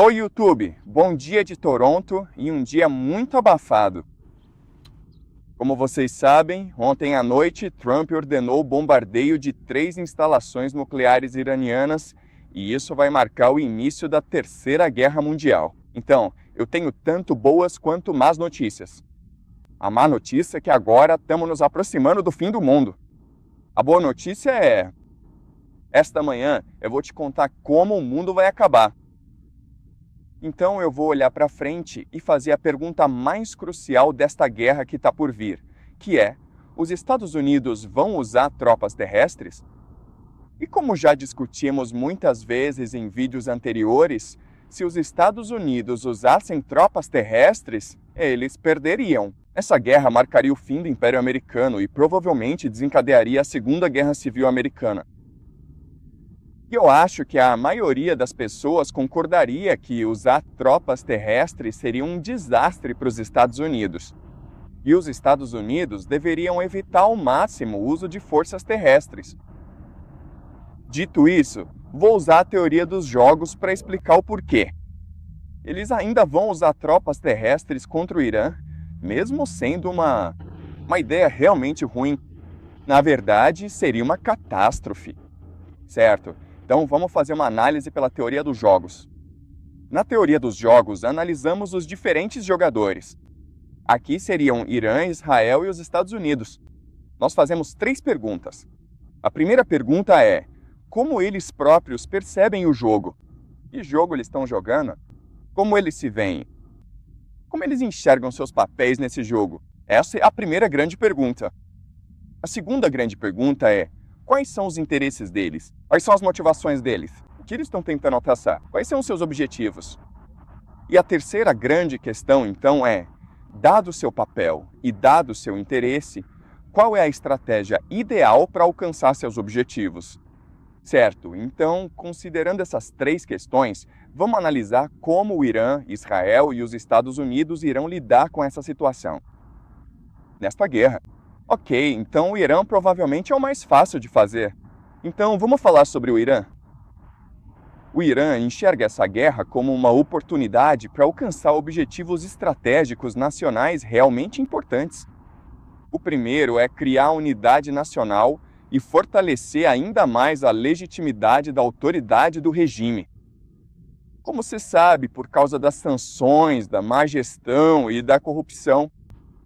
Oi, YouTube! Bom dia de Toronto e um dia muito abafado. Como vocês sabem, ontem à noite Trump ordenou o bombardeio de 3 instalações nucleares iranianas e isso vai marcar o início da Terceira Guerra Mundial. Então, eu tenho tanto boas quanto más notícias. A má notícia é que agora estamos nos aproximando do fim do mundo. A boa notícia é: esta manhã eu vou te contar como o mundo vai acabar. Então eu vou olhar para frente e fazer a pergunta mais crucial desta guerra que está por vir, que é: os Estados Unidos vão usar tropas terrestres? E como já discutimos muitas vezes em vídeos anteriores, se os Estados Unidos usassem tropas terrestres, eles perderiam. Essa guerra marcaria o fim do Império Americano e provavelmente desencadearia a Segunda Guerra Civil Americana. E eu acho que a maioria das pessoas concordaria que usar tropas terrestres seria um desastre para os Estados Unidos. E os Estados Unidos deveriam evitar ao máximo o uso de forças terrestres. Dito isso, vou usar a teoria dos jogos para explicar o porquê. Eles ainda vão usar tropas terrestres contra o Irã, mesmo sendo uma ideia realmente ruim. Na verdade, seria uma catástrofe, certo? Então vamos fazer uma análise pela teoria dos jogos. Na teoria dos jogos, analisamos os diferentes jogadores. Aqui seriam Irã, Israel e os Estados Unidos. Nós fazemos 3 perguntas. A primeira pergunta é: como eles próprios percebem o jogo? Que jogo eles estão jogando? Como eles se veem? Como eles enxergam seus papéis nesse jogo? Essa é a primeira grande pergunta. A segunda grande pergunta é: quais são os interesses deles? Quais são as motivações deles? O que eles estão tentando alcançar? Quais são os seus objetivos? E a terceira grande questão, então, é: dado o seu papel e dado o seu interesse, qual é a estratégia ideal para alcançar seus objetivos? Certo, então, considerando essas 3 questões, vamos analisar como o Irã, Israel e os Estados Unidos irão lidar com essa situação nesta guerra. Ok, então o Irã provavelmente é o mais fácil de fazer. Então vamos falar sobre o Irã. O Irã enxerga essa guerra como uma oportunidade para alcançar objetivos estratégicos nacionais realmente importantes. O primeiro é criar a unidade nacional e fortalecer ainda mais a legitimidade da autoridade do regime. Como se sabe, por causa das sanções, da má gestão e da corrupção,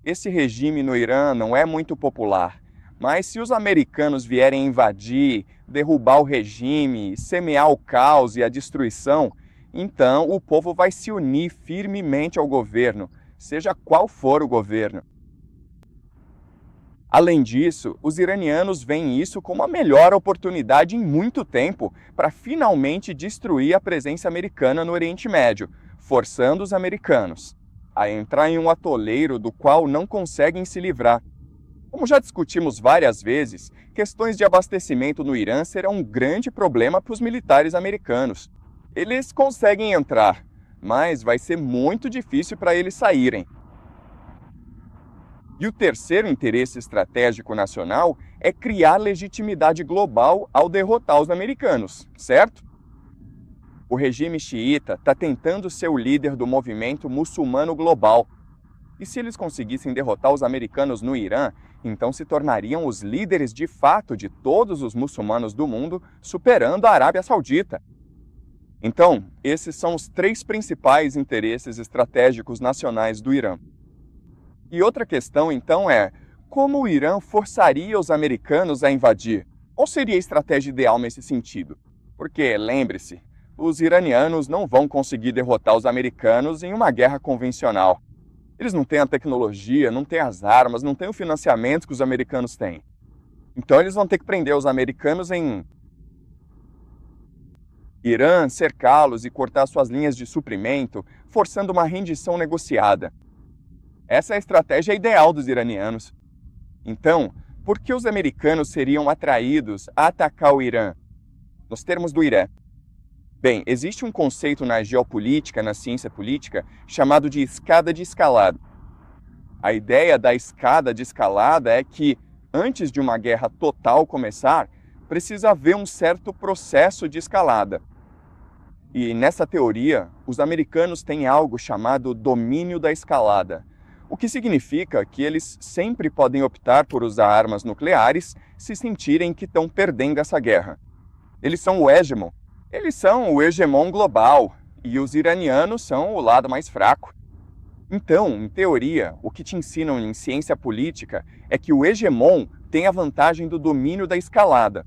esse regime no Irã não é muito popular, mas se os americanos vierem invadir, derrubar o regime, semear o caos e a destruição, então o povo vai se unir firmemente ao governo, seja qual for o governo. Além disso, os iranianos veem isso como a melhor oportunidade em muito tempo para finalmente destruir a presença americana no Oriente Médio, forçando os americanos a entrar em um atoleiro do qual não conseguem se livrar. Como já discutimos várias vezes, questões de abastecimento no Irã serão um grande problema para os militares americanos. Eles conseguem entrar, mas vai ser muito difícil para eles saírem. E o terceiro interesse estratégico nacional é criar legitimidade global ao derrotar os americanos, certo? O regime xiita está tentando ser o líder do movimento muçulmano global. E se eles conseguissem derrotar os americanos no Irã, então se tornariam os líderes de fato de todos os muçulmanos do mundo, superando a Arábia Saudita. Então, esses são os 3 principais interesses estratégicos nacionais do Irã. E outra questão, então, é: como o Irã forçaria os americanos a invadir? Qual seria a estratégia ideal nesse sentido? Porque, lembre-se, os iranianos não vão conseguir derrotar os americanos em uma guerra convencional. Eles não têm a tecnologia, não têm as armas, não têm o financiamento que os americanos têm. Então eles vão ter que prender os americanos em Irã, cercá-los e cortar suas linhas de suprimento, forçando uma rendição negociada. Essa é a estratégia ideal dos iranianos. Então, por que os americanos seriam atraídos a atacar o Irã? Nos termos do Irã. Bem, existe um conceito na geopolítica, na ciência política, chamado de escada de escalada. A ideia da escada de escalada é que, antes de uma guerra total começar, precisa haver um certo processo de escalada. E nessa teoria, os americanos têm algo chamado domínio da escalada, o que significa que eles sempre podem optar por usar armas nucleares se sentirem que estão perdendo essa guerra. Eles são o hegemon, eles são o hegemon global, e os iranianos são o lado mais fraco. Então, em teoria, o que te ensinam em ciência política é que o hegemon tem a vantagem do domínio da escalada.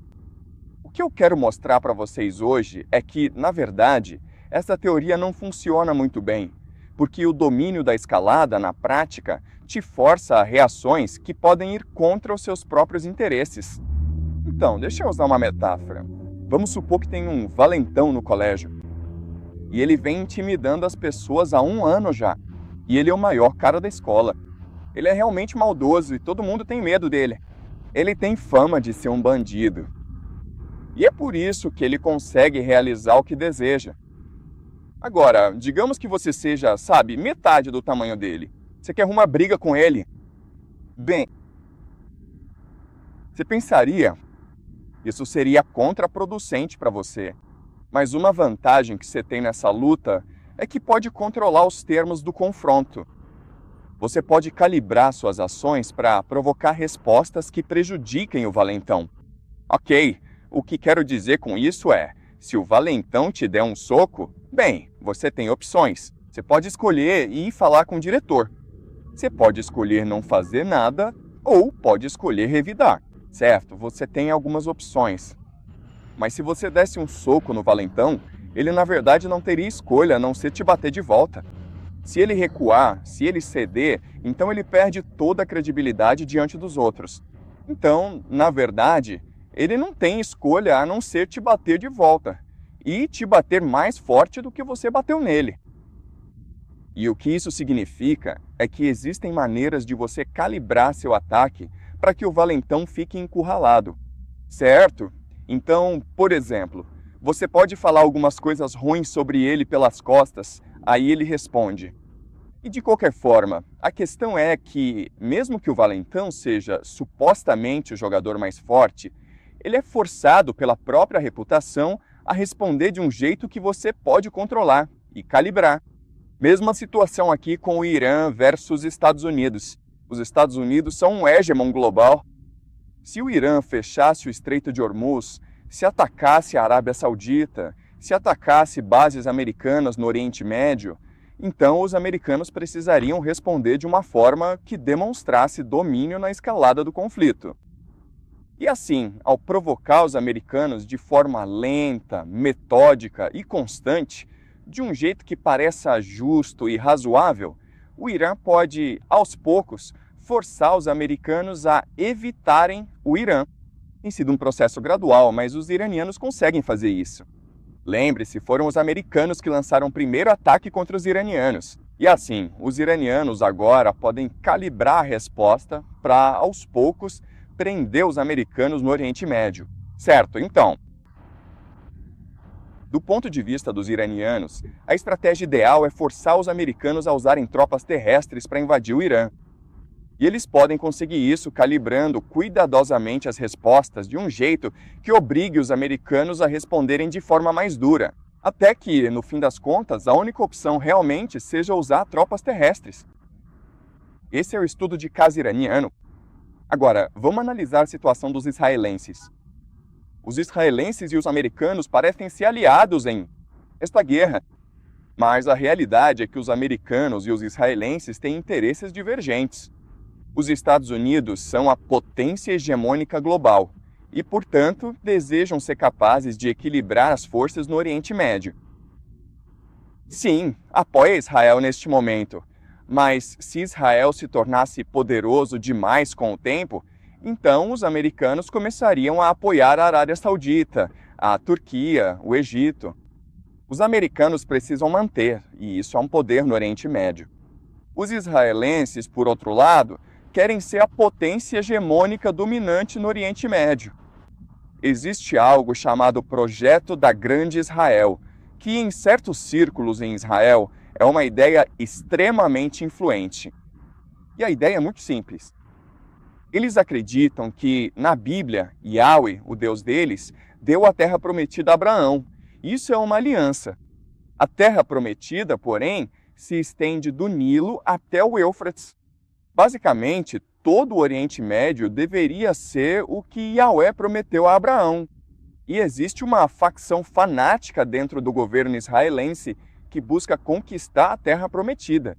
O que eu quero mostrar para vocês hoje é que, na verdade, essa teoria não funciona muito bem, porque o domínio da escalada, na prática, te força a reações que podem ir contra os seus próprios interesses. Então, deixa eu usar uma metáfora. Vamos supor que tem um valentão no colégio, e ele vem intimidando as pessoas há 1 ano já, e ele é o maior cara da escola. Ele é realmente maldoso e todo mundo tem medo dele. Ele tem fama de ser um bandido. E é por isso que ele consegue realizar o que deseja. Agora, digamos que você seja, sabe, metade do tamanho dele. Você quer arrumar briga com ele? Bem, você pensaria, isso seria contraproducente para você. Mas uma vantagem que você tem nessa luta é que pode controlar os termos do confronto. Você pode calibrar suas ações para provocar respostas que prejudiquem o valentão. Ok, o que quero dizer com isso é, se o valentão te der um soco, bem, você tem opções. Você pode escolher ir falar com o diretor. Você pode escolher não fazer nada ou pode escolher revidar, certo? Você tem algumas opções. Mas se você desse um soco no valentão, ele na verdade não teria escolha a não ser te bater de volta. Se ele recuar, se ele ceder, então ele perde toda a credibilidade diante dos outros. Então, na verdade, ele não tem escolha a não ser te bater de volta e te bater mais forte do que você bateu nele. E o que isso significa é que existem maneiras de você calibrar seu ataque para que o valentão fique encurralado, certo? Então, por exemplo, você pode falar algumas coisas ruins sobre ele pelas costas, aí ele responde. E de qualquer forma, a questão é que, mesmo que o valentão seja supostamente o jogador mais forte, ele é forçado pela própria reputação a responder de um jeito que você pode controlar e calibrar. Mesma situação aqui com o Irã versus Estados Unidos. Os Estados Unidos são um hegemon global. Se o Irã fechasse o Estreito de Hormuz, se atacasse a Arábia Saudita, se atacasse bases americanas no Oriente Médio, então os americanos precisariam responder de uma forma que demonstrasse domínio na escalada do conflito. E assim, ao provocar os americanos de forma lenta, metódica e constante, de um jeito que pareça justo e razoável, o Irã pode, aos poucos, forçar os americanos a evitarem o Irã. Tem sido um processo gradual, mas os iranianos conseguem fazer isso. Lembre-se, foram os americanos que lançaram o primeiro ataque contra os iranianos. E assim, os iranianos agora podem calibrar a resposta para, aos poucos, prender os americanos no Oriente Médio. Certo, então, do ponto de vista dos iranianos, a estratégia ideal é forçar os americanos a usarem tropas terrestres para invadir o Irã. E eles podem conseguir isso calibrando cuidadosamente as respostas de um jeito que obrigue os americanos a responderem de forma mais dura, até que, no fim das contas, a única opção realmente seja usar tropas terrestres. Esse é o estudo de caso iraniano. Agora, vamos analisar a situação dos israelenses. Os israelenses e os americanos parecem ser aliados em esta guerra, mas a realidade é que os americanos e os israelenses têm interesses divergentes. Os Estados Unidos são a potência hegemônica global e, portanto, desejam ser capazes de equilibrar as forças no Oriente Médio. Sim, apoia Israel neste momento, mas se Israel se tornasse poderoso demais com o tempo, então os americanos começariam a apoiar a Arábia Saudita, a Turquia, o Egito. Os americanos precisam manter, e isso é um poder no Oriente Médio. Os israelenses, por outro lado, querem ser a potência hegemônica dominante no Oriente Médio. Existe algo chamado Projeto da Grande Israel, que em certos círculos em Israel é uma ideia extremamente influente. E a ideia é muito simples. Eles acreditam que, na Bíblia, Yahweh, o Deus deles, deu a terra prometida a Abraão. Isso é uma aliança. A Terra Prometida, porém, se estende do Nilo até o Eufrates. Basicamente, todo o Oriente Médio deveria ser o que Yahvé prometeu a Abraão. E existe uma facção fanática dentro do governo israelense que busca conquistar a Terra Prometida.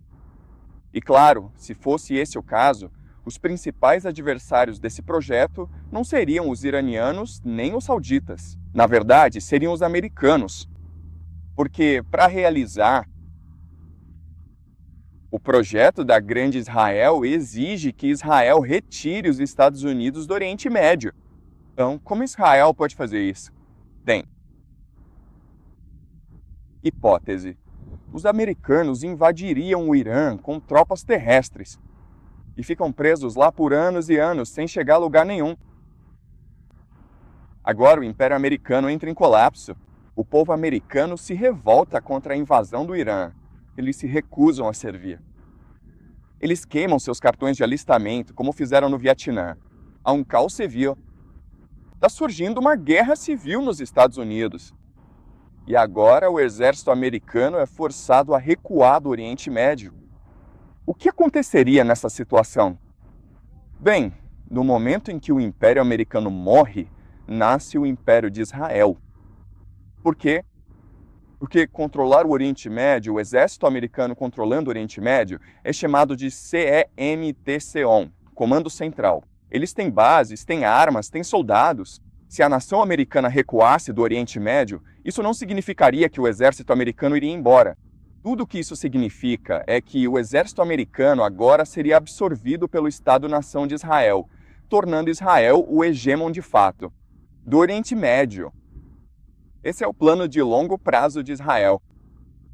E claro, se fosse esse o caso, os principais adversários desse projeto não seriam os iranianos nem os sauditas. Na verdade, seriam os americanos. Porque, para realizar o projeto da Grande Israel, exige que Israel retire os Estados Unidos do Oriente Médio. Então, como Israel pode fazer isso? Bem, hipótese. Os americanos invadiriam o Irã com tropas terrestres e ficam presos lá por anos e anos sem chegar a lugar nenhum. Agora o Império Americano entra em colapso. O povo americano se revolta contra a invasão do Irã. Eles se recusam a servir. Eles queimam seus cartões de alistamento, como fizeram no Vietnã. Há um caos civil. Está surgindo uma guerra civil nos Estados Unidos. E agora o exército americano é forçado a recuar do Oriente Médio. O que aconteceria nessa situação? Bem, no momento em que o Império Americano morre, nasce o Império de Israel. Por quê? Porque controlar o Oriente Médio, o exército americano controlando o Oriente Médio, é chamado de CEMTCOM, Comando Central. Eles têm bases, têm armas, têm soldados. Se a nação americana recuasse do Oriente Médio, isso não significaria que o exército americano iria embora. Tudo que isso significa é que o exército americano agora seria absorvido pelo Estado-nação de Israel, tornando Israel o hegemon de fato do Oriente Médio. Esse é o plano de longo prazo de Israel.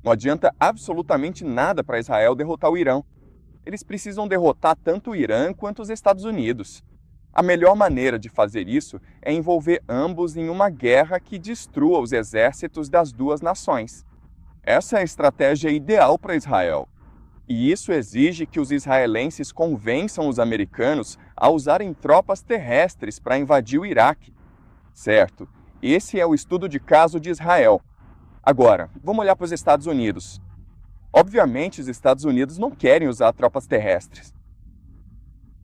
Não adianta absolutamente nada para Israel derrotar o Irã. Eles precisam derrotar tanto o Irã quanto os Estados Unidos. A melhor maneira de fazer isso é envolver ambos em uma guerra que destrua os exércitos das duas nações. Essa é a estratégia ideal para Israel. E isso exige que os israelenses convençam os americanos a usarem tropas terrestres para invadir o Iraque. Certo, esse é o estudo de caso de Israel. Agora, vamos olhar para os Estados Unidos. Obviamente, os Estados Unidos não querem usar tropas terrestres.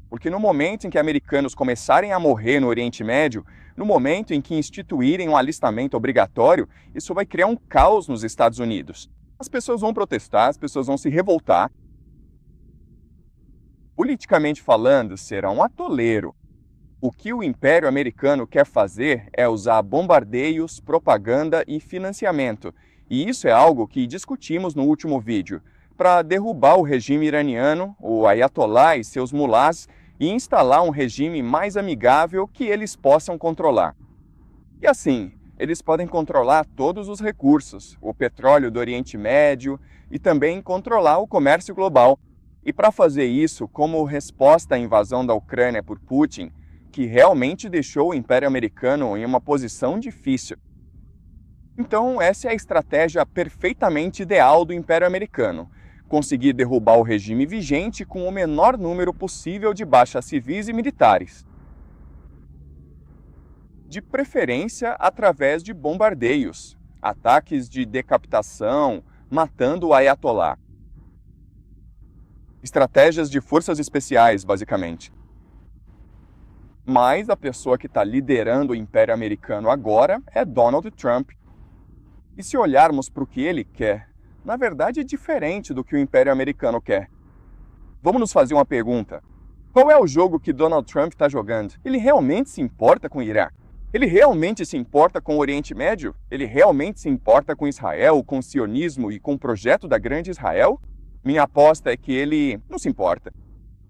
Porque no momento em que americanos começarem a morrer no Oriente Médio, no momento em que instituírem um alistamento obrigatório, isso vai criar um caos nos Estados Unidos. As pessoas vão protestar, as pessoas vão se revoltar. Politicamente falando, será um atoleiro. O que o Império Americano quer fazer é usar bombardeios, propaganda e financiamento. E isso é algo que discutimos no último vídeo, para derrubar o regime iraniano, o Ayatollah e seus mulás, e instalar um regime mais amigável que eles possam controlar. E assim, eles podem controlar todos os recursos, o petróleo do Oriente Médio e também controlar o comércio global. E para fazer isso, como resposta à invasão da Ucrânia por Putin, que realmente deixou o Império Americano em uma posição difícil. Então, essa é a estratégia perfeitamente ideal do Império Americano. Conseguir derrubar o regime vigente com o menor número possível de baixas civis e militares. De preferência através de bombardeios, ataques de decapitação, matando o Ayatollah. Estratégias de forças especiais, basicamente. Mas a pessoa que está liderando o Império Americano agora é Donald Trump. E se olharmos para o que ele quer, na verdade é diferente do que o Império Americano quer. Vamos nos fazer uma pergunta. Qual é o jogo que Donald Trump está jogando? Ele realmente se importa com o Iraque? Ele realmente se importa com o Oriente Médio? Ele realmente se importa com Israel, com o sionismo e com o projeto da Grande Israel? Minha aposta é que ele não se importa.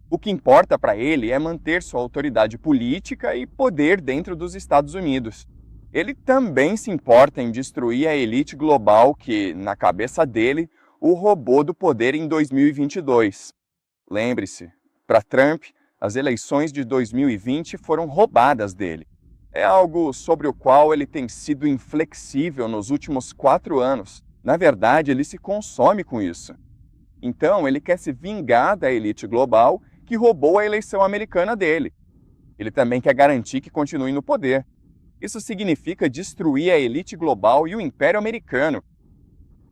O que importa para ele é manter sua autoridade política e poder dentro dos Estados Unidos. Ele também se importa em destruir a elite global que, na cabeça dele, o roubou do poder em 2022. Lembre-se, para Trump, as eleições de 2020 foram roubadas dele. É algo sobre o qual ele tem sido inflexível nos últimos 4 anos. Na verdade, ele se consome com isso. Então, ele quer se vingar da elite global que roubou a eleição americana dele. Ele também quer garantir que continue no poder. Isso significa destruir a elite global e o Império Americano.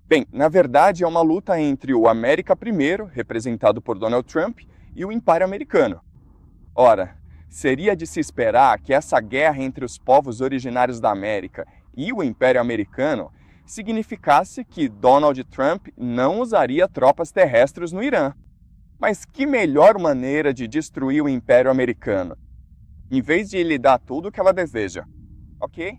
Bem, na verdade é uma luta entre o América Primeiro, representado por Donald Trump, e o Império Americano. Ora, seria de se esperar que essa guerra entre os povos originários da América e o Império Americano significasse que Donald Trump não usaria tropas terrestres no Irã. Mas que melhor maneira de destruir o Império Americano? Em vez de lhe dar tudo o que ela deseja, ok?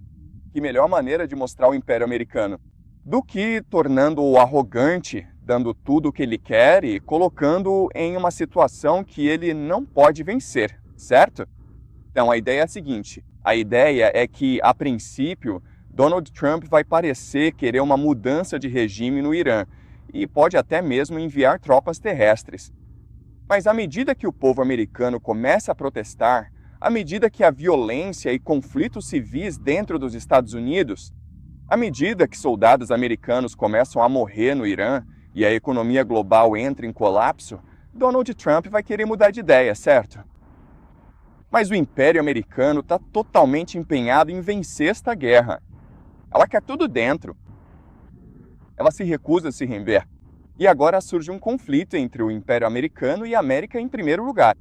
Que melhor maneira de mostrar o Império Americano do que tornando-o arrogante, dando tudo o que ele quer e colocando-o em uma situação que ele não pode vencer, certo? Então a ideia é a seguinte, a ideia é que, a princípio, Donald Trump vai parecer querer uma mudança de regime no Irã e pode até mesmo enviar tropas terrestres. Mas à medida que o povo americano começa a protestar, à medida que a violência e conflitos civis dentro dos Estados Unidos, à medida que soldados americanos começam a morrer no Irã e a economia global entra em colapso, Donald Trump vai querer mudar de ideia, certo? Mas o Império Americano está totalmente empenhado em vencer esta guerra. Ela quer tudo dentro. Ela se recusa a se render. E agora surge um conflito entre o Império Americano e a América em primeiro lugar.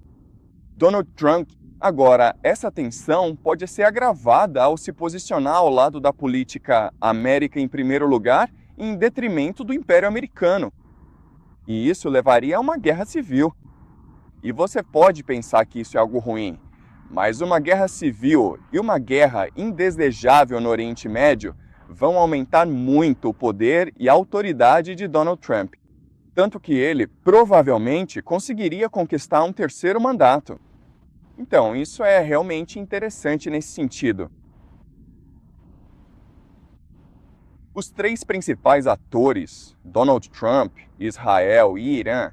Donald Trump, agora, essa tensão pode ser agravada ao se posicionar ao lado da política América em primeiro lugar em detrimento do Império Americano. E isso levaria a uma guerra civil. E você pode pensar que isso é algo ruim, mas uma guerra civil e uma guerra indesejável no Oriente Médio vão aumentar muito o poder e a autoridade de Donald Trump. Tanto que ele, provavelmente, conseguiria conquistar um terceiro mandato. Então, isso é realmente interessante nesse sentido. Os três principais atores, Donald Trump, Israel e Irã,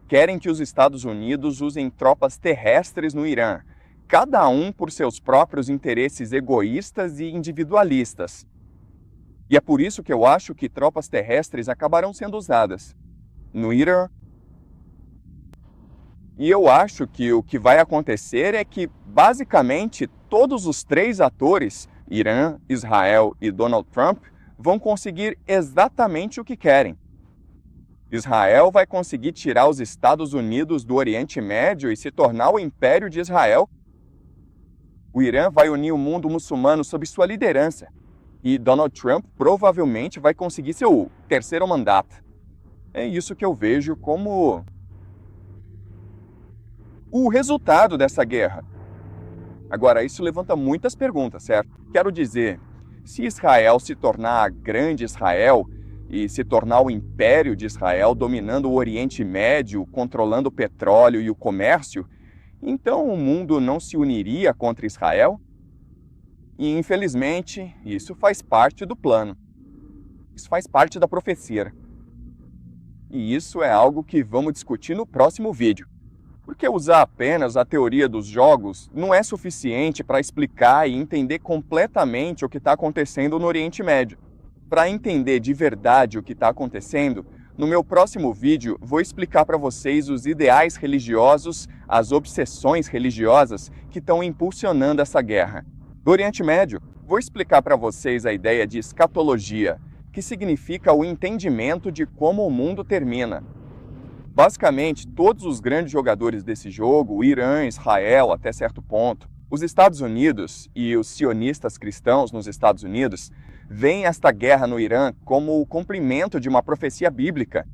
querem que os Estados Unidos usem tropas terrestres no Irã, cada um por seus próprios interesses egoístas e individualistas. E é por isso que eu acho que tropas terrestres acabarão sendo usadas no Irã. E eu acho que o que vai acontecer é que, basicamente, todos os três atores, Irã, Israel e Donald Trump, vão conseguir exatamente o que querem. Israel vai conseguir tirar os Estados Unidos do Oriente Médio e se tornar o Império de Israel. O Irã vai unir o mundo muçulmano sob sua liderança. E Donald Trump provavelmente vai conseguir seu terceiro mandato. É isso que eu vejo como o resultado dessa guerra. Agora, isso levanta muitas perguntas, certo? Quero dizer, se Israel se tornar a grande Israel e se tornar o Império de Israel, dominando o Oriente Médio, controlando o petróleo e o comércio, então o mundo não se uniria contra Israel? E, infelizmente, isso faz parte do plano. Isso faz parte da profecia. E isso é algo que vamos discutir no próximo vídeo. Porque usar apenas a teoria dos jogos não é suficiente para explicar e entender completamente o que está acontecendo no Oriente Médio. Para entender de verdade o que está acontecendo, no meu próximo vídeo vou explicar para vocês os ideais religiosos, as obsessões religiosas que estão impulsionando essa guerra. Do Oriente Médio, vou explicar para vocês a ideia de escatologia, que significa o entendimento de como o mundo termina. Basicamente, todos os grandes jogadores desse jogo, o Irã, Israel, até certo ponto, os Estados Unidos e os sionistas cristãos nos Estados Unidos, veem esta guerra no Irã como o cumprimento de uma profecia bíblica.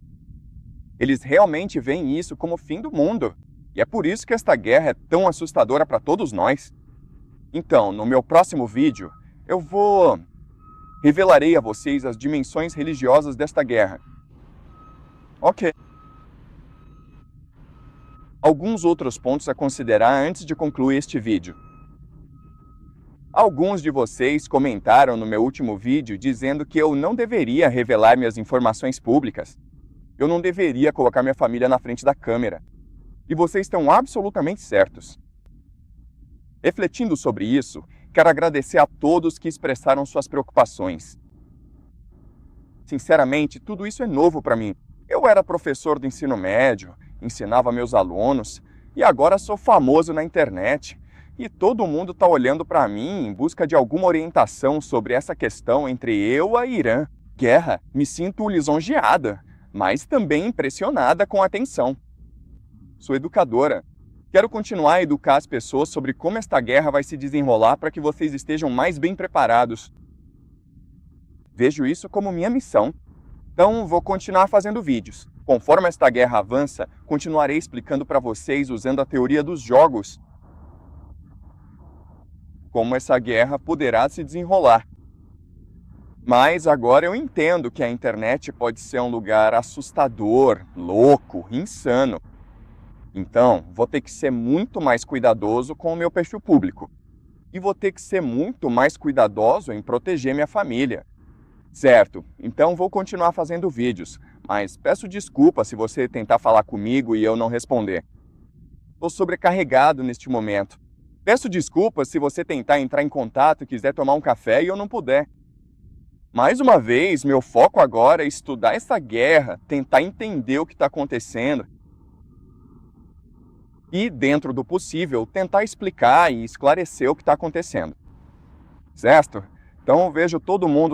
Eles realmente veem isso como o fim do mundo. E é por isso que esta guerra é tão assustadora para todos nós. Então, no meu próximo vídeo, revelarei a vocês as dimensões religiosas desta guerra. Ok. Alguns outros pontos a considerar antes de concluir este vídeo. Alguns de vocês comentaram no meu último vídeo dizendo que eu não deveria revelar minhas informações públicas. Eu não deveria colocar minha família na frente da câmera. E vocês estão absolutamente certos. Refletindo sobre isso, quero agradecer a todos que expressaram suas preocupações. Sinceramente, tudo isso é novo para mim. Eu era professor do ensino médio, ensinava meus alunos, e agora sou famoso na internet. E todo mundo está olhando para mim em busca de alguma orientação sobre essa questão entre eu e a Irã. guerra, me sinto lisonjeada, mas também impressionada com a tensão. Sou educadora. Quero continuar a educar as pessoas sobre como esta guerra vai se desenrolar para que vocês estejam mais bem preparados. Vejo isso como minha missão. Então, vou continuar fazendo vídeos. Conforme esta guerra avança, continuarei explicando para vocês usando a teoria dos jogos como essa guerra poderá se desenrolar. Mas agora eu entendo que a internet pode ser um lugar assustador, louco, insano. Então, vou ter que ser muito mais cuidadoso com o meu perfil público. E vou ter que ser muito mais cuidadoso em proteger minha família. Certo, então vou continuar fazendo vídeos, mas peço desculpa se você tentar falar comigo e eu não responder. Estou sobrecarregado neste momento. Peço desculpas se você tentar entrar em contato e quiser tomar um café e eu não puder. Mais uma vez, meu foco agora é estudar essa guerra, tentar entender o que está acontecendo e, dentro do possível, tentar explicar e esclarecer o que está acontecendo. Certo? Então, vejo todo mundo